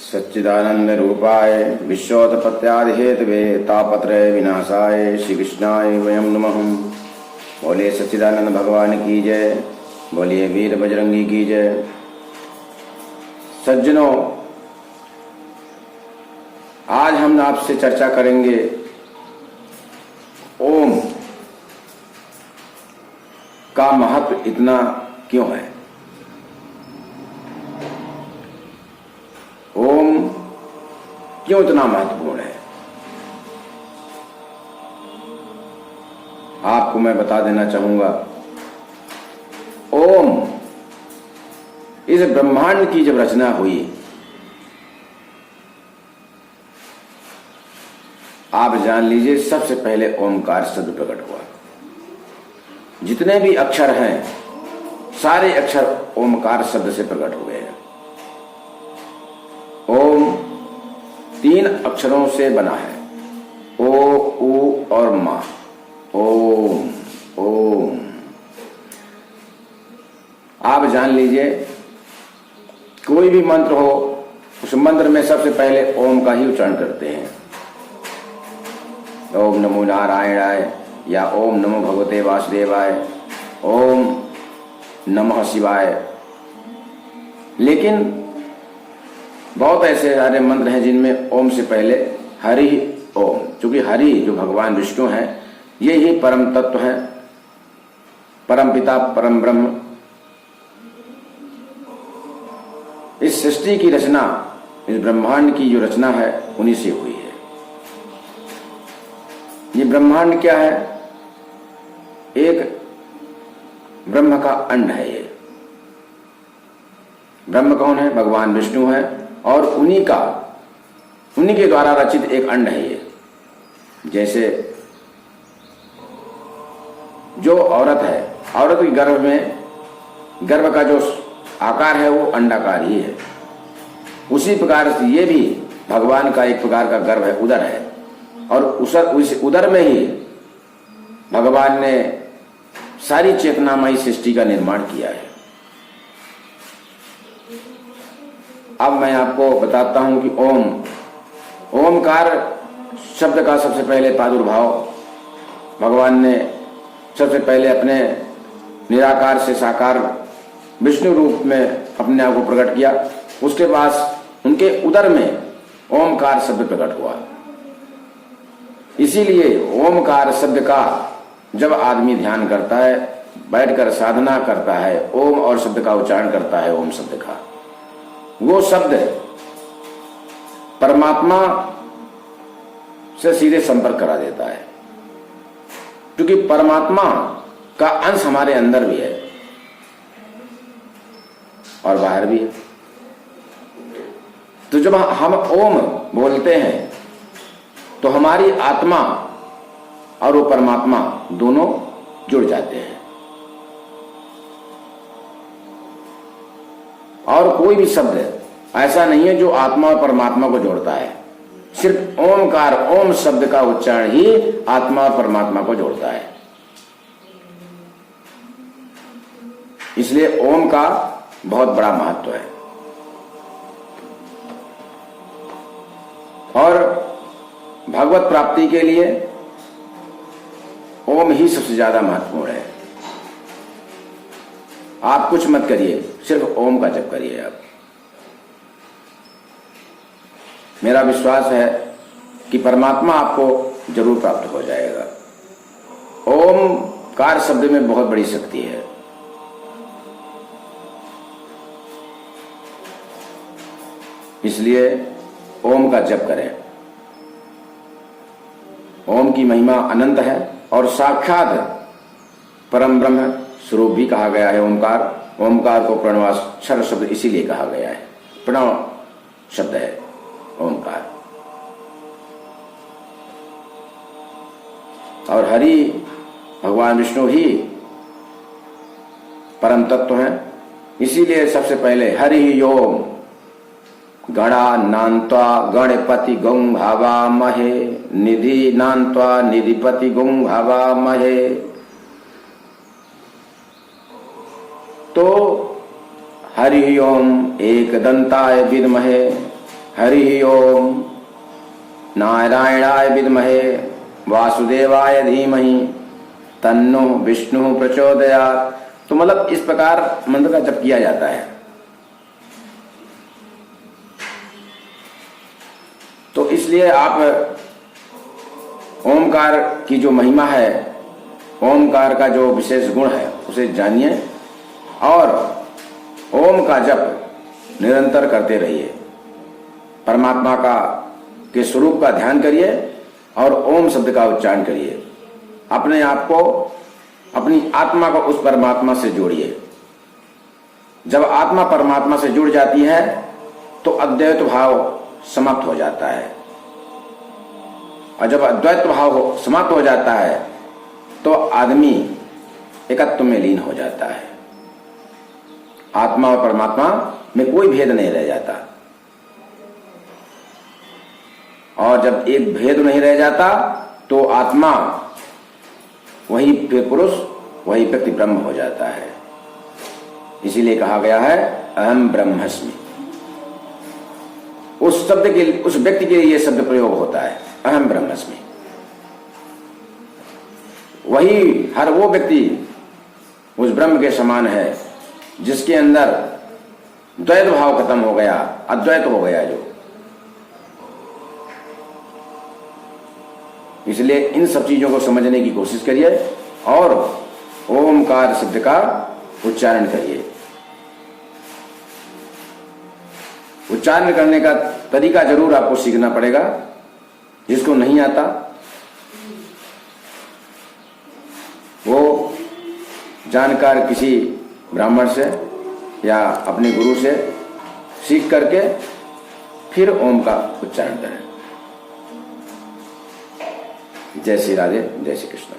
सच्चिदानंद रूपाय विश्वोत्पत्त्यादिहेतवे तापत्रय विनाशाय श्री कृष्णाय वयं नमः। बोले सच्चिदानंद भगवान की जय, बोलिए वीर बजरंगी की जय। सज्जनों, आज हम आपसे चर्चा करेंगे ओम का महत्व इतना क्यों है। ओम क्यों इतना महत्वपूर्ण है, आपको मैं बता देना चाहूंगा। ओम इस ब्रह्मांड की जब रचना हुई, आप जान लीजिए सबसे पहले ओमकार शब्द प्रकट हुआ। जितने भी अक्षर हैं सारे अक्षर ओमकार शब्द से प्रकट हुए हैं। ओम 3 अक्षरों से बना है, ओ, उ और मा। ओम ओम आप जान लीजिए कोई भी मंत्र हो, उस मंत्र में सबसे पहले ओम का ही उच्चारण करते हैं। ओम नमो नारायणाय या ओम नमो भगवते वासुदेवाय, ओम नमः शिवाय। लेकिन बहुत ऐसे सारे मंत्र हैं जिनमें ओम से पहले हरि ओम, क्योंकि हरि जो भगवान विष्णु हैं ये ही परम तत्व हैं, परम पिता परम ब्रह्म। इस सृष्टि की रचना, इस ब्रह्मांड की जो रचना है उन्हीं से हुई है। ये ब्रह्मांड क्या है? एक ब्रह्म का अंड है। ये ब्रह्म कौन है? भगवान विष्णु है, और उन्हीं के द्वारा रचित एक अंड है ये। जैसे जो औरत है, औरत के गर्भ में, गर्भ का जो आकार है वो अंडाकार ही है। उसी प्रकार से ये भी भगवान का एक प्रकार का गर्भ है, उदर है, और उस उदर में ही भगवान ने सारी चेतनामयी सृष्टि का निर्माण किया है। अब मैं आपको बताता हूं कि ओमकार शब्द का सबसे पहले प्रादुर्भाव भगवान ने सबसे पहले अपने निराकार से साकार विष्णु रूप में अपने आप को प्रकट किया। उसके बाद उनके उदर में ओमकार शब्द प्रकट हुआ। इसीलिए ओमकार शब्द का जब आदमी ध्यान करता है, बैठकर साधना करता है, ओम और शब्द का उच्चारण करता है, ओम शब्द का, वो शब्द परमात्मा से सीधे संपर्क करा देता है, क्योंकि परमात्मा का अंश हमारे अंदर भी है और बाहर भी है। तो जब हम ओम बोलते हैं तो हमारी आत्मा और वो परमात्मा दोनों जुड़ जाते हैं। और कोई भी शब्द ऐसा नहीं है जो आत्मा और परमात्मा को जोड़ता है। सिर्फ ओमकार, ओम शब्द का उच्चारण ही आत्मा और परमात्मा को जोड़ता है। इसलिए ओम का बहुत बड़ा महत्व है। और भगवत प्राप्ति के लिए ओम ही सबसे ज्यादा महत्वपूर्ण है। आप कुछ मत करिए, सिर्फ ओम का जप करिए। आप, मेरा विश्वास है कि परमात्मा आपको जरूर प्राप्त हो जाएगा। ओमकार शब्द में बहुत बड़ी शक्ति है। इसलिए ओम का जप करें। ओम की महिमा अनंत है और साक्षात परम ब्रह्म स्वरूप भी कहा गया है ओमकार। ओमकार को प्रणवाक्षर शब्द इसीलिए कहा गया है, प्रणव शब्द है ओमकार। और हरि भगवान विष्णु ही परम तत्व हैं। इसीलिए सबसे पहले हरि ओम गणा नान्त्वा गणपति गं भावामहे, निधि नान्त्वा निधिपति गं भावामहे। तो हरि ओम एकदंताय विद्महे हरि ओम नारायणाय विद्महे वासुदेवाय धीमहि तन्नो विष्णु प्रचोदयात्। तो मतलब इस प्रकार मंत्र का जप किया जाता है। तो इसलिए आप ओमकार की जो महिमा है, ओमकार का जो विशेष गुण है उसे जानिए और ओम का जप निरंतर करते रहिए। परमात्मा का के स्वरूप का ध्यान करिए और ओम शब्द का उच्चारण करिए। अपने आप को, अपनी आत्मा को उस परमात्मा से जोड़िए। जब आत्मा परमात्मा से जुड़ जाती है तो अद्वैत भाव समाप्त हो जाता है, और जब अद्वैत भाव समाप्त हो जाता है तो आदमी एकत्व में लीन हो जाता है। आत्मा और परमात्मा में कोई भेद नहीं रह जाता, और जब एक भेद नहीं रह जाता तो आत्मा वही फिर पुरुष, वही व्यक्ति ब्रह्म हो जाता है। इसीलिए कहा गया है अहम ब्रह्मस्मि। उस शब्द के, उस व्यक्ति के लिए यह शब्द प्रयोग होता है, अहम ब्रह्मस्मि। वही हर वो व्यक्ति उस ब्रह्म के समान है जिसके अंदर द्वैत भाव खत्म हो गया, अद्वैत हो गया जो। इसलिए इन सब चीजों को समझने की कोशिश करिए और ओमकार शब्द का उच्चारण करिए। उच्चारण करने का तरीका जरूर आपको सीखना पड़ेगा। जिसको नहीं आता वो जानकार किसी ब्राह्मण से या अपने गुरु से सीख करके फिर ओम का उच्चारण करें। जय श्री राधे, जय श्री कृष्ण।